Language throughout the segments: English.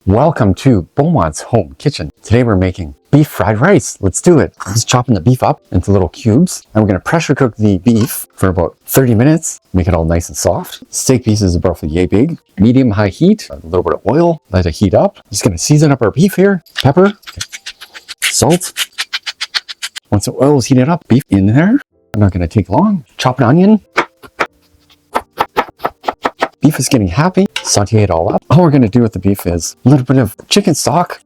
Welcome to Beaumont's home kitchen. Today we're making beef fried rice. Let's do it. I'm just chopping the beef up into little cubes, and we're going to pressure cook the beef for about 30 minutes. Make it all nice and soft. Steak pieces are roughly yay big. Medium high heat, a little bit of oil, let it heat up. Just going to season up our beef here. Pepper, salt. Once the oil is heated up, beef in there. Not going to take long. Chop an onion. Beef is getting happy. Saute it all up. All we're going to do with the beef is a little bit of chicken stock,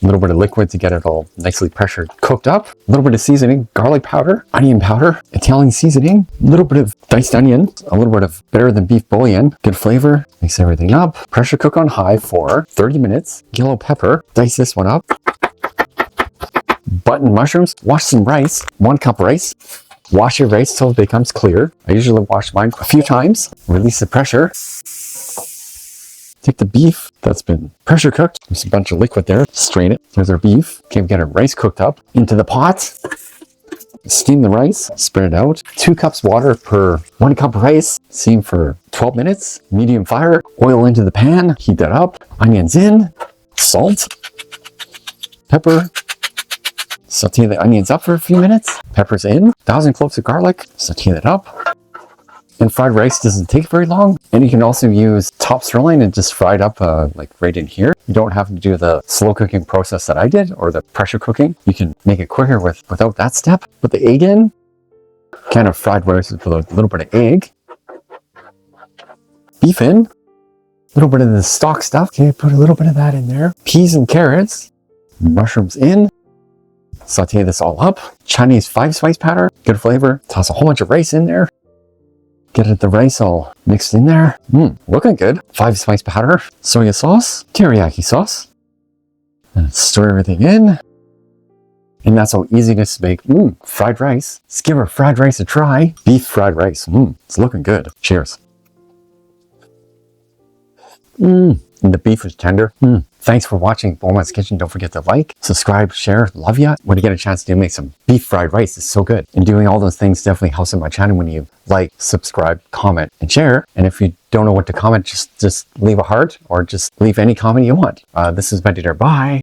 a little bit of liquid to get it all nicely pressured cooked up, a little bit of seasoning, garlic powder, onion powder, Italian seasoning, a little bit of diced onion, a little bit of better than beef bouillon, good flavor. Mix everything up. Pressure cook on high for 30 minutes. Yellow pepper, dice this one up. Button mushrooms, wash some rice, 1 cup rice. Wash your rice till it becomes clear. I usually wash mine a few times. Release the pressure. Take the beef that's been pressure cooked. There's a bunch of liquid there. Strain it. There's our beef. Okay, we got our rice cooked up into the pot. Steam the rice. Spread it out. 2 cups water per 1 cup of rice. Steam for 12 minutes. Medium fire. Oil into the pan. Heat that up. Onions in. Salt. Pepper. Saute the onions up for a few minutes. Peppers in. 1,000 cloves of garlic. Saute that up. And fried rice doesn't take very long. And you can also use top sirloin and just fry it up like right in here. You don't have to do the slow cooking process that I did or the pressure cooking. You can make it quicker without that step. Put the egg in. Kind of fried rice with a little bit of egg. Beef in. A little bit of the stock stuff. Okay, put a little bit of that in there. Peas and carrots. Mushrooms in. Saute this all up. Chinese 5-spice powder, good flavor. Toss a whole bunch of rice in there. Get the rice all mixed in there. Looking good. 5-spice powder, soy sauce, teriyaki sauce. And stir everything in. And that's how easy it is to make fried rice. Let's give our fried rice a try. Beef fried rice. It's looking good. Cheers. And the beef is tender. Thanks for watching Beaumont's Kitchen. Don't forget to like, subscribe, share. Love ya. When you get a chance to make some beef fried rice, it's so good. And doing all those things definitely helps in my channel when you like, subscribe, comment, and share. And if you don't know what to comment, just leave a heart or just leave any comment you want. This is Meduim. Bye.